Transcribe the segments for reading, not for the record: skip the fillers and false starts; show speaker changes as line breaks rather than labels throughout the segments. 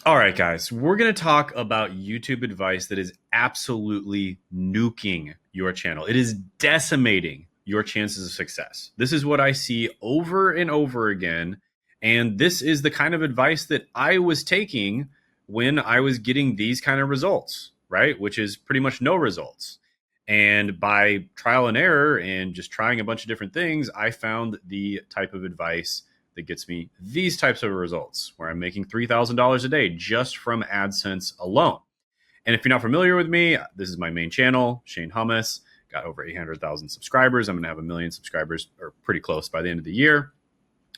All right, guys, we're going to talk about YouTube advice that is absolutely nuking your channel. It is decimating your chances of success. This is what I see over and over again. And this is the kind of advice that I was taking when I was getting these kind of results, right? Which is pretty much no results. And by trial and error and just trying a bunch of different things, I found the type of advice that gets me these types of results where I'm making $3,000 a day just from AdSense alone. And if you're not familiar with me, this is my main channel, Shane Hummus. Got over 800,000 subscribers. I'm going to have 1 million subscribers, or pretty close, by the end of the year.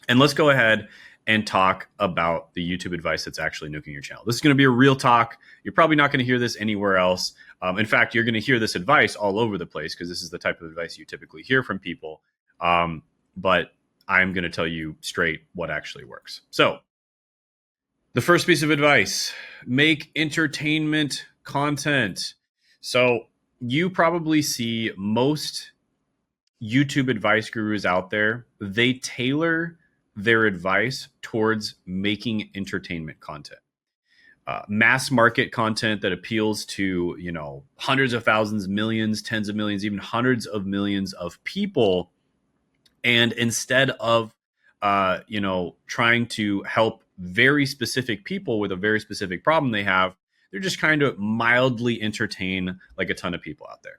And let's go ahead and talk about the YouTube advice that's actually nuking your channel. This is going to be a real talk. You're probably not going to hear this anywhere else. In fact, you're going to hear this advice all over the place because this is the type of advice you typically hear from people. But I'm going to tell you straight what actually works. So the first piece of advice, make entertainment content. So you probably see most YouTube advice gurus out there, they tailor their advice towards making entertainment content. Mass market content that appeals to, hundreds of thousands, millions, tens of millions, even hundreds of millions of people. And instead of, trying to help very specific people with a very specific problem they have, they're just trying to mildly entertain like a ton of people out there.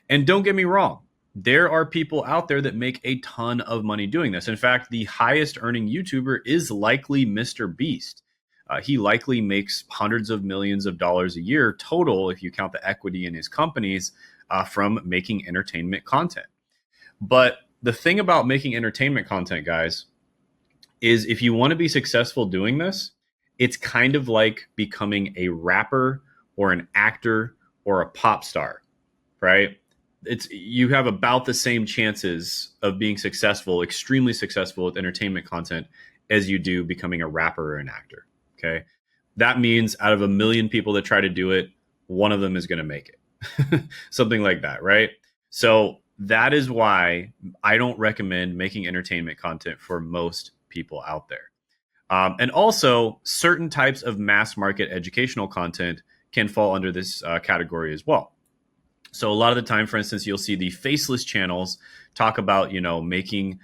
And don't get me wrong, there are people out there that make a ton of money doing this. In fact, the highest earning YouTuber is likely Mr. Beast. He likely makes hundreds of millions of dollars a year total if you count the equity in his companies from making entertainment content. But the thing about making entertainment content, guys, is if you want to be successful doing this, it's kind of like becoming a rapper or an actor or a pop star, right? You have about the same chances of being successful, extremely successful with entertainment content as you do becoming a rapper or an actor, okay? That means out of 1 million people that try to do it, one of them is going to make it. Something like that, right? So that is why I don't recommend making entertainment content for most people out there. And also, certain types of mass market educational content can fall under this category as well. So a lot of the time, for instance, you'll see the faceless channels talk about, making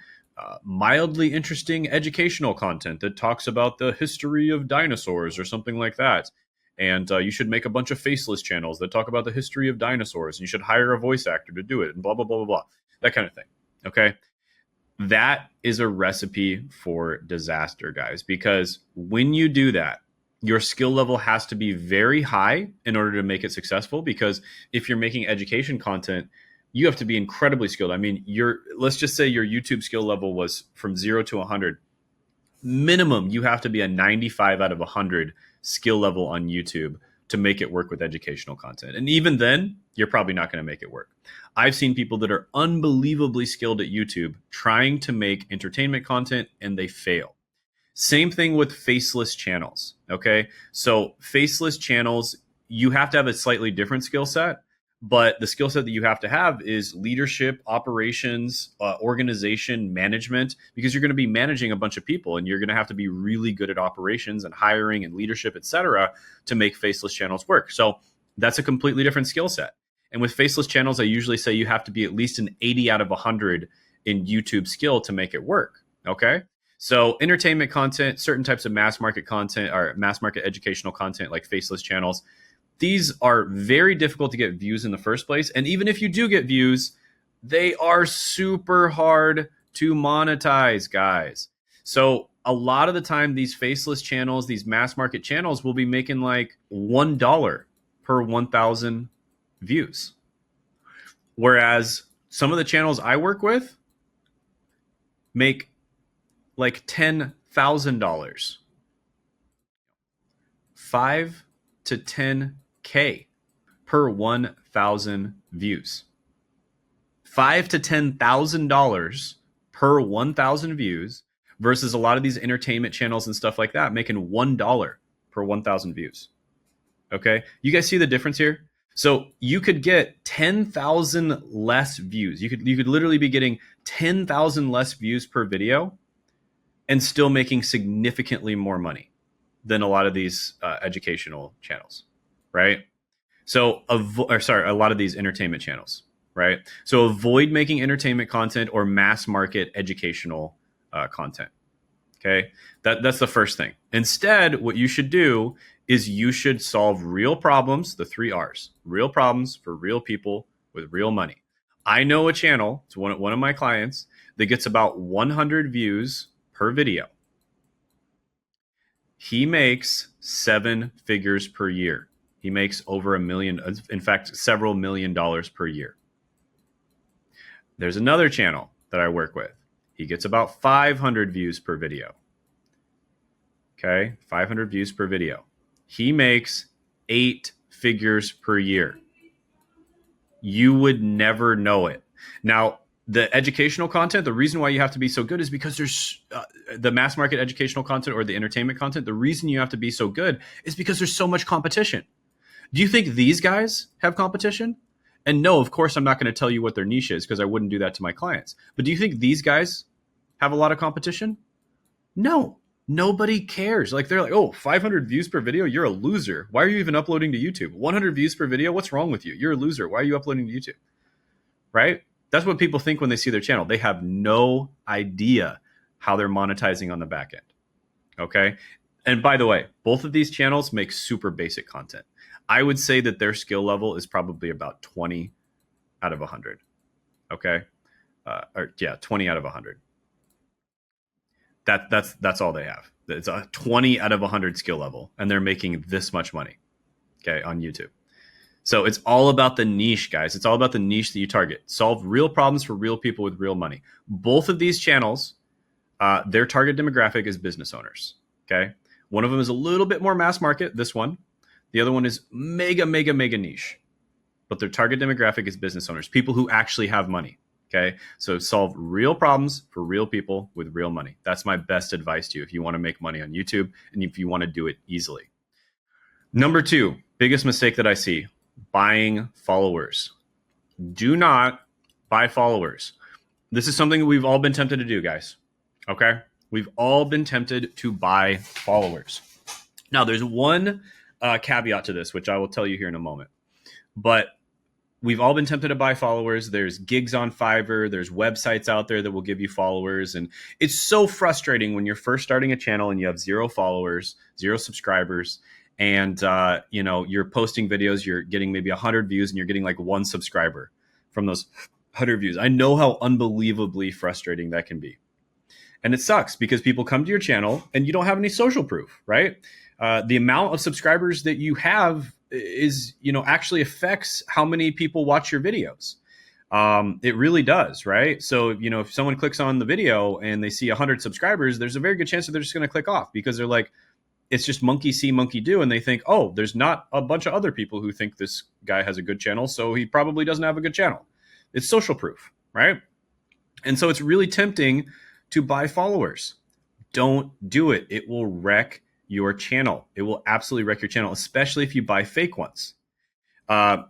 mildly interesting educational content that talks about the history of dinosaurs or something like that. And you should make a bunch of faceless channels that talk about the history of dinosaurs. And you should hire a voice actor to do it and blah, blah, blah, blah, blah. That kind of thing. Okay. That is a recipe for disaster, guys, because when you do that, your skill level has to be very high in order to make it successful. Because if you're making education content, you have to be incredibly skilled. I mean, let's just say your YouTube skill level was from 0 to 100. Minimum, you have to be a 95 out of 100 skill level on YouTube to make it work with educational content. And even then, you're probably not going to make it work. I've seen people that are unbelievably skilled at YouTube trying to make entertainment content and they fail. Same thing with faceless channels, okay? So faceless channels, you have to have a slightly different skill set, but the skill set that you have to have is leadership, operations, organization, management, because you're going to be managing a bunch of people and you're going to have to be really good at operations and hiring and leadership, et cetera, to make faceless channels work. So that's a completely different skill set. And with faceless channels, I usually say you have to be at least an 80 out of 100 in YouTube skill to make it work, okay? So entertainment content, certain types of mass market content or mass market educational content like faceless channels, these are very difficult to get views in the first place. And even if you do get views, they are super hard to monetize, guys. So a lot of the time, these faceless channels, these mass market channels will be making like $1 per 1,000 views. Whereas some of the channels I work with make like $10,000, 5 to 10K per 1,000 views. $5,000 to $10,000 per 1,000 views versus a lot of these entertainment channels and stuff like that making $1 per 1,000 views. Okay, you guys see the difference here? So you could get 10,000 less views. You could literally be getting 10,000 less views per video and still making significantly more money. than a lot of these educational channels, right? So, a lot of these entertainment channels, right? So avoid making entertainment content or mass market educational content. Okay, that's the first thing. Instead, what you should do is you should solve real problems, the 3 R's, real problems for real people with real money. I know a channel, it's one of my clients, that gets about 100 views per video. He makes 7 figures per year. He makes over $1 million, in fact, several $1 million per year. There's another channel that I work with. He gets about 500 views per video. Okay, 500 views per video. He makes 8 figures per year. You would never know it. Now, the educational content, the reason why you have to be so good is because there's the mass market educational content or the entertainment content. The reason you have to be so good is because there's so much competition. Do you think these guys have competition? And no, of course, I'm not going to tell you what their niche is because I wouldn't do that to my clients. But do you think these guys have a lot of competition? No, nobody cares. Like they're like, oh, 500 views per video, you're a loser. Why are you even uploading to YouTube? 100 views per video, what's wrong with you? You're a loser. Why are you uploading to YouTube? Right? That's what people think when they see their channel. They have no idea how they're monetizing on the back end. Okay. And by the way, both of these channels make super basic content. I would say that their skill level is probably about 20 out of 100. Okay. 20 out of 100. That's all they have. It's a 20 out of 100 skill level, and they're making this much money. Okay. On YouTube. So it's all about the niche, guys. It's all about the niche that you target. Solve real problems for real people with real money. Both of these channels, their target demographic is business owners. Okay. One of them is a little bit more mass market, this one. The other one is mega, mega, mega niche. But their target demographic is business owners, people who actually have money. Okay. So solve real problems for real people with real money. That's my best advice to you if you want to make money on YouTube and if you want to do it easily. Number 2, biggest mistake that I see, buying followers. Do not buy followers. This is something we've all been tempted to do, guys. Okay? We've all been tempted to buy followers. Now, there's one caveat to this, which I will tell you here in a moment. But we've all been tempted to buy followers. There's gigs on Fiverr. There's websites out there that will give you followers. And it's so frustrating when you're first starting a channel and you have 0 followers, 0 subscribers. And, you're posting videos, you're getting maybe 100 views and you're getting like 1 subscriber from those 100 views. I know how unbelievably frustrating that can be. And it sucks because people come to your channel and you don't have any social proof, right? The amount of subscribers that you have is, actually affects how many people watch your videos. It really does, right? So, if someone clicks on the video and they see 100 subscribers, there's a very good chance that they're just going to click off because they're like, it's just monkey see, monkey do. And they think, oh, there's not a bunch of other people who think this guy has a good channel, so he probably doesn't have a good channel. It's social proof, right? And so it's really tempting to buy followers. Don't do it. It will wreck your channel. It will absolutely wreck your channel, especially if you buy fake ones.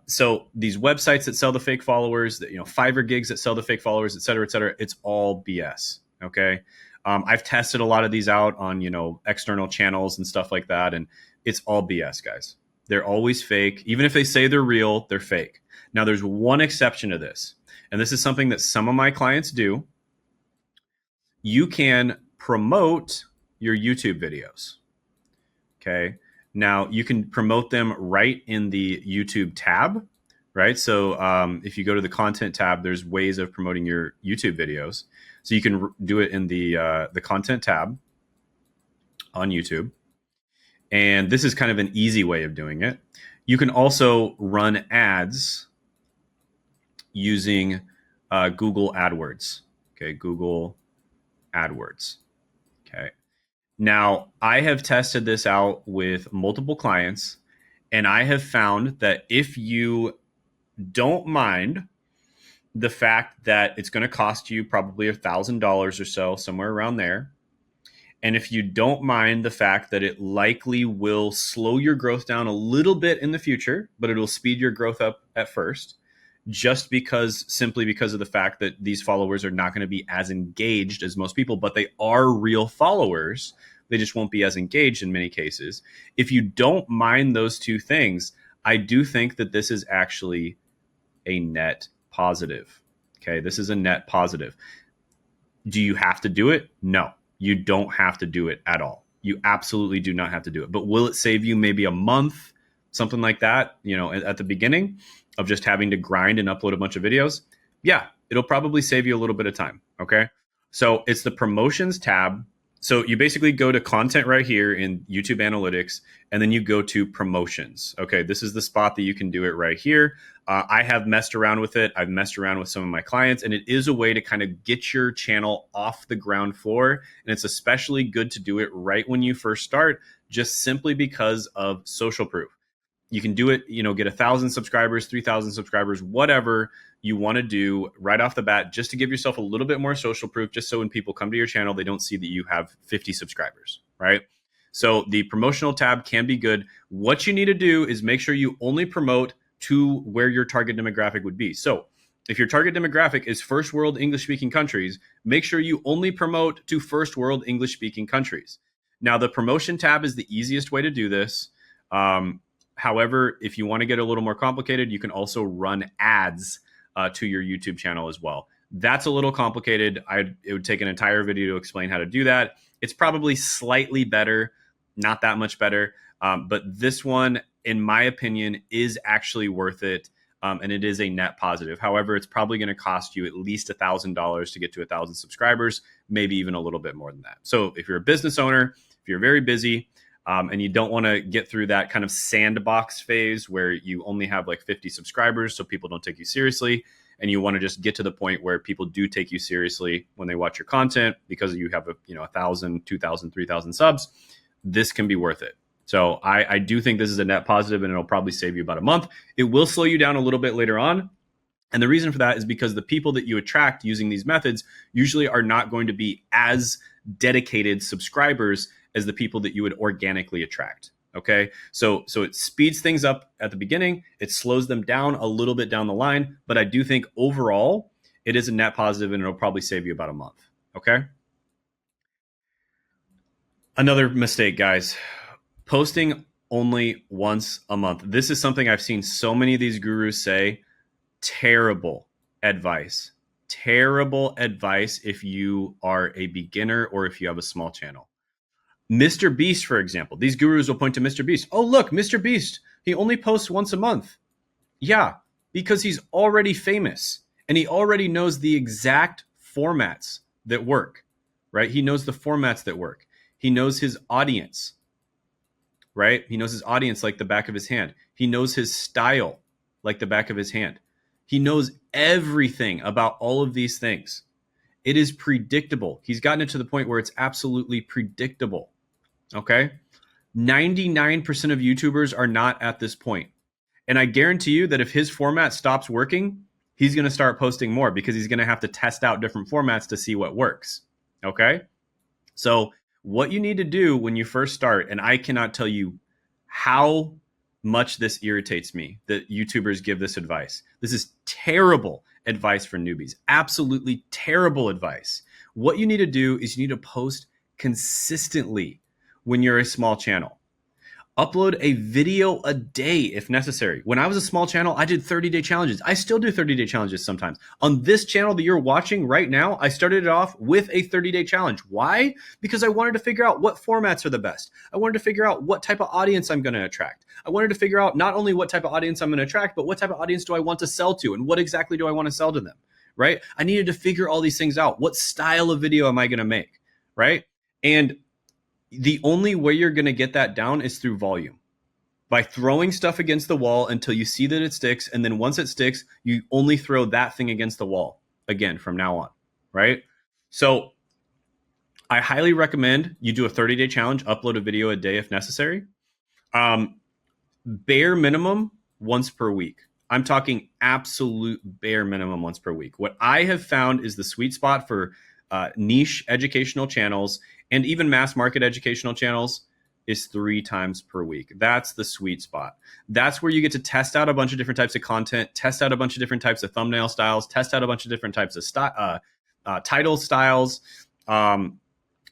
So these websites that sell the fake followers, Fiverr gigs that sell the fake followers, et cetera, it's all BS. Okay. I've tested a lot of these out on, external channels and stuff like that. And it's all BS, guys. They're always fake. Even if they say they're real, they're fake. Now, there's one exception to this. And this is something that some of my clients do. You can promote your YouTube videos. Okay. Now, you can promote them right in the YouTube tab, right? So if you go to the content tab, there's ways of promoting your YouTube videos. So you can do it in the content tab on YouTube. And this is kind of an easy way of doing it. You can also run ads using Google AdWords. Okay, Google AdWords. Okay. Now, I have tested this out with multiple clients, and I have found that if you don't mind the fact that it's going to cost you probably $1,000 or so, somewhere around there. And if you don't mind the fact that it likely will slow your growth down a little bit in the future, but it will speed your growth up at first, simply because of the fact that these followers are not going to be as engaged as most people, but they are real followers. They just won't be as engaged in many cases. If you don't mind those two things, I do think that this is actually a net positive. Okay, this is a net positive. Do you have to do it? No, you don't have to do it at all. You absolutely do not have to do it. But will it save you maybe a month, something like that, at the beginning of just having to grind and upload a bunch of videos? Yeah, it'll probably save you a little bit of time. Okay. So it's the promotions tab. So you basically go to content right here in YouTube Analytics, and then you go to promotions. Okay, this is the spot that you can do it right here. I have messed around with it. I've messed around with some of my clients, and it is a way to kind of get your channel off the ground floor. And it's especially good to do it right when you first start, just simply because of social proof. You can do it, get 1,000 subscribers, 3,000 subscribers, whatever you want to do right off the bat, just to give yourself a little bit more social proof, just so when people come to your channel, they don't see that you have 50 subscribers, right? So the promotional tab can be good. What you need to do is make sure you only promote to where your target demographic would be. So if your target demographic is first world English speaking countries, make sure you only promote to first world English speaking countries. Now, the promotion tab is the easiest way to do this. However, if you want to get a little more complicated, you can also run ads to your YouTube channel as well. That's a little complicated. It would take an entire video to explain how to do that. It's probably slightly better, not that much better. But this one, in my opinion, is actually worth it. And it is a net positive. However, it's probably going to cost you at least $1,000 to get to 1,000 subscribers, maybe even a little bit more than that. So if you're a business owner, if you're very busy, and you don't want to get through that kind of sandbox phase where you only have like 50 subscribers so people don't take you seriously, and you want to just get to the point where people do take you seriously when they watch your content because you have 1,000, 2,000, 3,000 subs, this can be worth it. So I do think this is a net positive, and it'll probably save you about a month. It will slow you down a little bit later on. And the reason for that is because the people that you attract using these methods usually are not going to be as dedicated subscribers as the people that you would organically attract. Okay, so it speeds things up at the beginning. It slows them down a little bit down the line. But I do think overall, it is a net positive, and it'll probably save you about a month. Okay. Another mistake, guys, posting only once a month. This is something I've seen so many of these gurus say. Terrible advice. Terrible advice if you are a beginner or if you have a small channel. Mr. Beast, for example, these gurus will point to Mr. Beast. Oh, look, Mr. Beast, he only posts once a month. Yeah, because he's already famous and he already knows the exact formats that work, right? He knows the formats that work. He knows his audience, right? He knows his audience like the back of his hand. He knows his style like the back of his hand. He knows everything about all of these things. It is predictable. He's gotten it to the point where it's absolutely predictable. Okay? 99% of YouTubers are not at this point. And I guarantee you that if his format stops working, he's going to start posting more because he's going to have to test out different formats to see what works. Okay? So what you need to do when you first start, and I cannot tell you how much this irritates me that YouTubers give this advice. This is terrible advice for newbies. Absolutely terrible advice. What you need to do is you need to post consistently when you're a small channel. Upload a video a day if necessary. When I was a small channel, I did 30-day challenges. I still do 30-day challenges sometimes. On this channel that you're watching right now, I started it off with a 30-day challenge. Why? Because I wanted to figure out what formats are the best. I wanted to figure out what type of audience I'm going to attract. I wanted to figure out not only what type of audience I'm going to attract, but what type of audience do I want to sell to and what exactly do I want to sell to them, right? I needed to figure all these things out. What style of video am I going to make, right? And the only way you're going to get that down is through volume, by throwing stuff against the wall until you see that it sticks. And then once it sticks, you only throw that thing against the wall again from now on, right? So I highly recommend you do a 30-day challenge, upload a video a day if necessary. Bare minimum once per week. I'm talking absolute bare minimum once per week. What I have found is the sweet spot for niche educational channels and even mass market educational channels is 3 times per week. That's the sweet spot. That's where you get to test out a bunch of different types of content, test out a bunch of different types of thumbnail styles, test out a bunch of different types of title styles,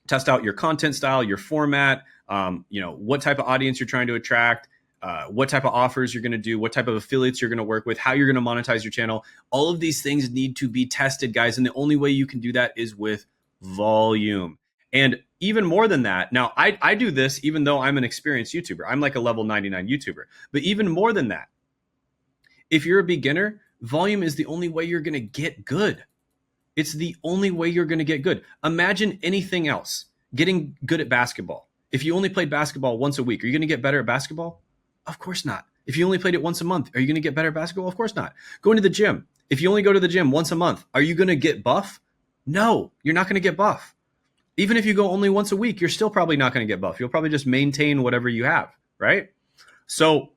test out your content style, your format, what type of audience you're trying to attract, what type of offers you're going to do, what type of affiliates you're going to work with, how you're going to monetize your channel. All of these things need to be tested, guys. And the only way you can do that is with volume. And even more than that, now I do this even though I'm an experienced YouTuber. I'm like a level 99 YouTuber. But even more than that, if you're a beginner, volume is the only way you're going to get good. It's the only way you're going to get good. Imagine anything else. Getting good at basketball. If you only played basketball once a week, are you going to get better at basketball? Of course not. If you only played it once a month, are you going to get better at basketball? Of course not. Going to the gym. If you only go to the gym once a month, are you going to get buff? No, you're not going to get buff. Even if you go only once a week, you're still probably not going to get buff. You'll probably just maintain whatever you have, right? So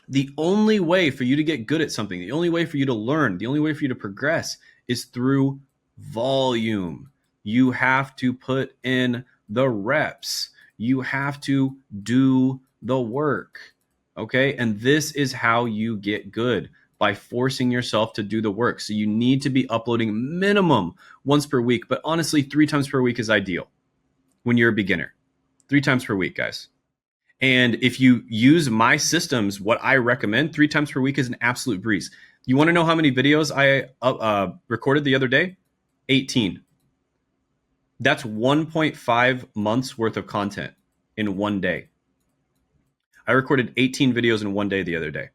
the only way for you to get good at something, the only way for you to learn, the only way for you to progress is through volume. You have to put in the reps. You have to do the work. Okay. And this is how you get good, by forcing yourself to do the work. So you need to be uploading minimum once per week, but honestly, 3 times per week is ideal when you're a beginner. 3 times per week, guys. And if you use my systems, what I recommend, 3 times per week is an absolute breeze. You want to know how many videos I recorded the other day? 18. That's 1.5 months worth of content in one day. I recorded 18 videos in one day the other day.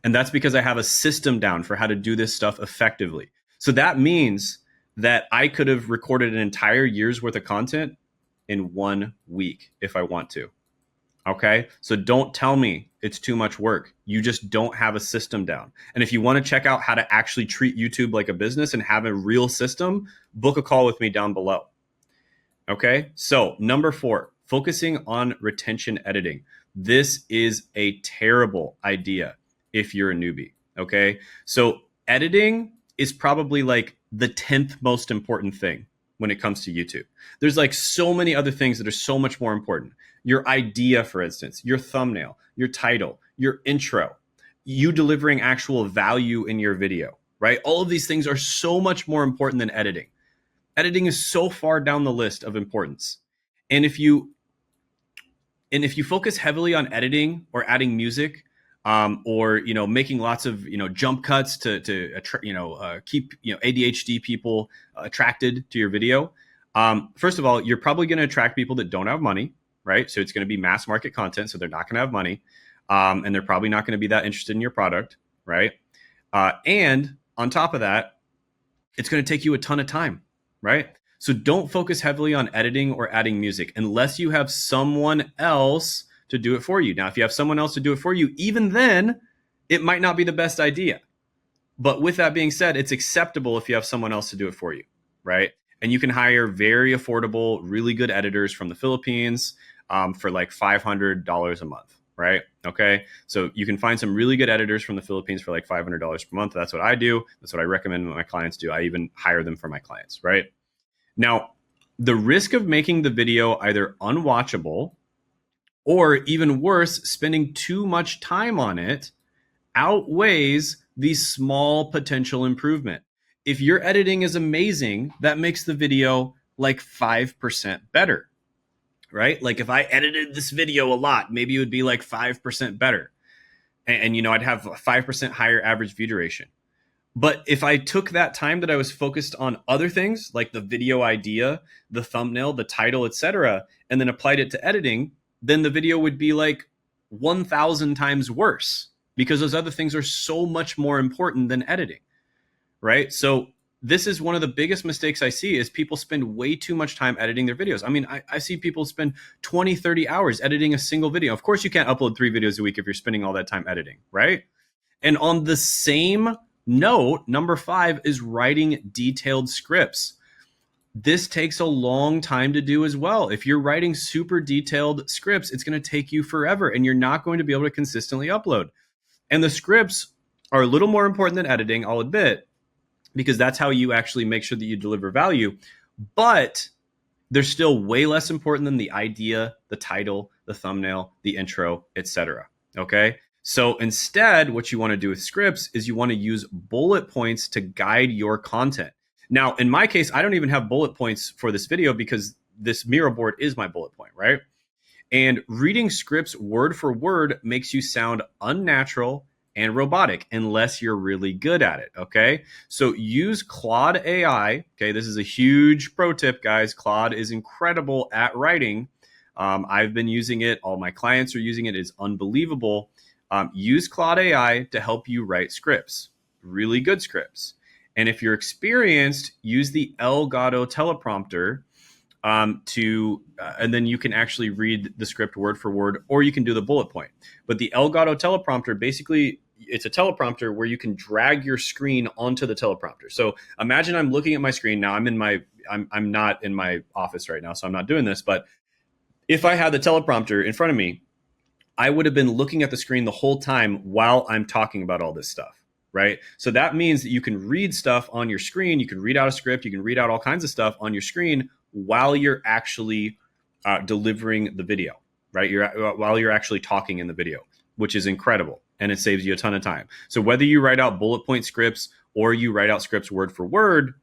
And that's because I have a system down for how to do this stuff effectively. So that means that I could have recorded an entire year's worth of content in 1 week if I want to. Okay, so don't tell me it's too much work. You just don't have a system down. And if you want to check out how to actually treat YouTube like a business and have a real system, book a call with me down below. Okay, so number 4, focusing on retention editing. This is a terrible idea if you're a newbie. Okay, so editing is probably like the 10th most important thing when it comes to YouTube. There's like so many other things that are so much more important. Your idea, for instance, your thumbnail, your title, your intro, you delivering actual value in your video, right? All of these things are so much more important than editing. Editing is so far down the list of importance. And if you focus heavily on editing or adding music, or making lots of jump cuts to keep ADHD people attracted to your video. First of all, you're probably going to attract people that don't have money, right? So it's going to be mass market content, so they're not going to have money, and they're probably not going to be that interested in your product, right? And on top of that, it's going to take you a ton of time, right? So don't focus heavily on editing or adding music unless you have someone else to do it for you. Now, if you have someone else to do it for you, even then, it might not be the best idea. But with that being said, it's acceptable if you have someone else to do it for you, right? And you can hire very affordable, really good editors from the Philippines for like $500 a month, right? Okay, so you can find some really good editors from the Philippines for like $500 per month. That's what I do. That's what I recommend my clients do. I even hire them for my clients, right? Now, the risk of making the video either unwatchable or even worse, spending too much time on it outweighs the small potential improvement. If your editing is amazing, that makes the video like 5% better, right? Like if I edited this video a lot, maybe it would be like 5% better. And I'd have a 5% higher average view duration. But if I took that time that I was focused on other things like the video idea, the thumbnail, the title, etc., and then applied it to editing, then the video would be like 1,000 times worse because those other things are so much more important than editing, right? So this is one of the biggest mistakes I see is people spend way too much time editing their videos. I mean, I see people spend 20, 30 hours editing a single video. Of course, you can't upload 3 videos a week if you're spending all that time editing, right? And on the same note, number 5 is writing detailed scripts. This takes a long time to do as well. If you're writing super detailed scripts, it's going to take you forever and you're not going to be able to consistently upload. And the scripts are a little more important than editing, I'll admit, because that's how you actually make sure that you deliver value. But they're still way less important than the idea, the title, the thumbnail, the intro, etc. Okay? So instead, what you want to do with scripts is you want to use bullet points to guide your content. Now, in my case, I don't even have bullet points for this video because this Miro board is my bullet point, right? And reading scripts word for word makes you sound unnatural and robotic unless you're really good at it, okay? So use Claude AI. Okay, this is a huge pro tip, guys. Claude is incredible at writing. I've been using it. All my clients are using it. It's unbelievable. Use Claude AI to help you write scripts, really good scripts. And if you're experienced, use the Elgato teleprompter and then you can actually read the script word for word, or you can do the bullet point. But the Elgato teleprompter, basically, it's a teleprompter where you can drag your screen onto the teleprompter. So imagine I'm looking at my screen now. I'm not in my office right now, so I'm not doing this. But if I had the teleprompter in front of me, I would have been looking at the screen the whole time while I'm talking about all this stuff, right? So that means that you can read stuff on your screen. You can read out a script. You can read out all kinds of stuff on your screen while you're actually delivering the video, right? While you're actually talking in the video, which is incredible. And it saves you a ton of time. So whether you write out bullet point scripts or you write out scripts word for word,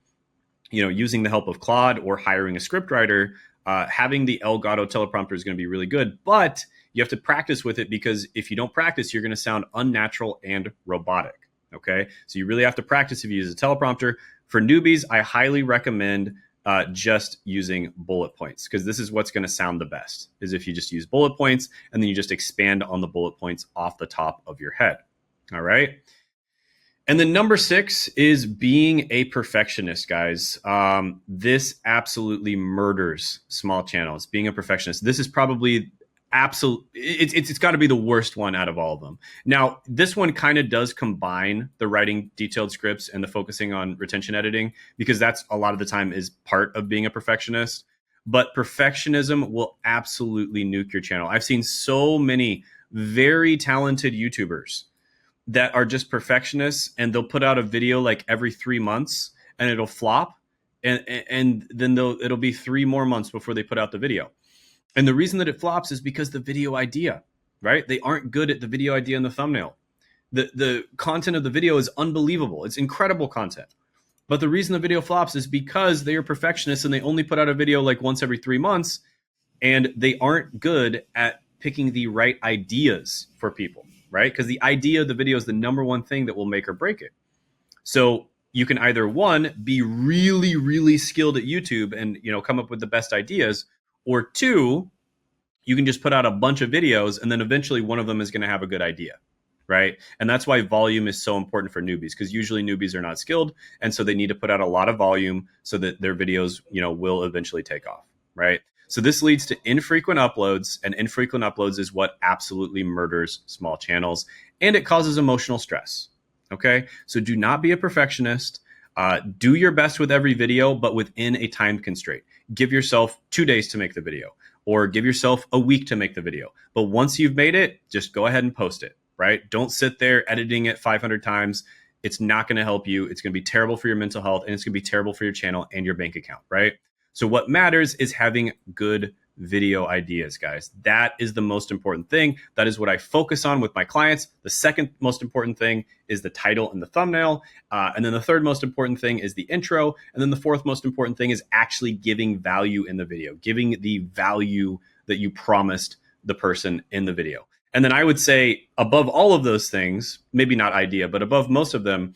using the help of Claude or hiring a script writer, having the Elgato teleprompter is going to be really good. But you have to practice with it, because if you don't practice, you're going to sound unnatural and robotic. Okay, so you really have to practice if you use a teleprompter. For newbies, I highly recommend just using bullet points, because this is what's going to sound the best, is if you just use bullet points and then you just expand on the bullet points off the top of your head. All right. And then number 6 is being a perfectionist, guys. This absolutely murders small channels. Being a perfectionist. This is probably it's got to be the worst one out of all of them. Now, this one kind of does combine the writing detailed scripts and the focusing on retention editing, because that's a lot of the time is part of being a perfectionist. But perfectionism will absolutely nuke your channel. I've seen so many very talented YouTubers that are just perfectionists, and they'll put out a video like every 3 months and it'll flop. And then it'll be 3 more months before they put out the video. And the reason that it flops is because the video idea, right? They aren't good at the video idea and the thumbnail. The content of the video is unbelievable. It's incredible content. But the reason the video flops is because they are perfectionists and they only put out a video like once every 3 months, and they aren't good at picking the right ideas for people, right? Because the idea of the video is the number one thing that will make or break it. So you can either, one, be really, really skilled at YouTube and come up with the best ideas, or 2, you can just put out a bunch of videos and then eventually one of them is going to have a good idea, right? And that's why volume is so important for newbies, because usually newbies are not skilled, and so they need to put out a lot of volume so that their videos, will eventually take off, right? So this leads to infrequent uploads, and infrequent uploads is what absolutely murders small channels, and it causes emotional stress. Okay, so do not be a perfectionist. Do your best with every video, but within a time constraint. Give yourself 2 days to make the video, or give yourself a week to make the video. But once you've made it, just go ahead and post it, right? Don't sit there editing it 500 times. It's not going to help you. It's going to be terrible for your mental health, and it's going to be terrible for your channel and your bank account, right? So what matters is having good video ideas, guys. That is the most important thing. That is what I focus on with my clients. The second most important thing is the title and the thumbnail. And then the third most important thing is the intro. And then the fourth most important thing is actually giving value in the video, giving the value that you promised the person in the video. And then I would say above all of those things, maybe not idea, but above most of them,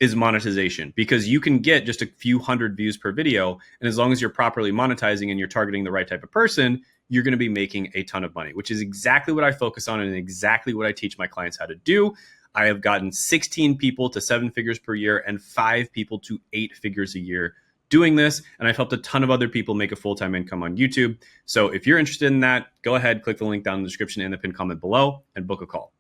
is monetization, because you can get just a few hundred views per video. And as long as you're properly monetizing and you're targeting the right type of person, you're going to be making a ton of money, which is exactly what I focus on and exactly what I teach my clients how to do. I have gotten 16 people to 7 figures per year and 5 people to 8 figures a year doing this. And I've helped a ton of other people make a full-time income on YouTube. So if you're interested in that, go ahead, click the link down in the description and the pinned comment below and book a call.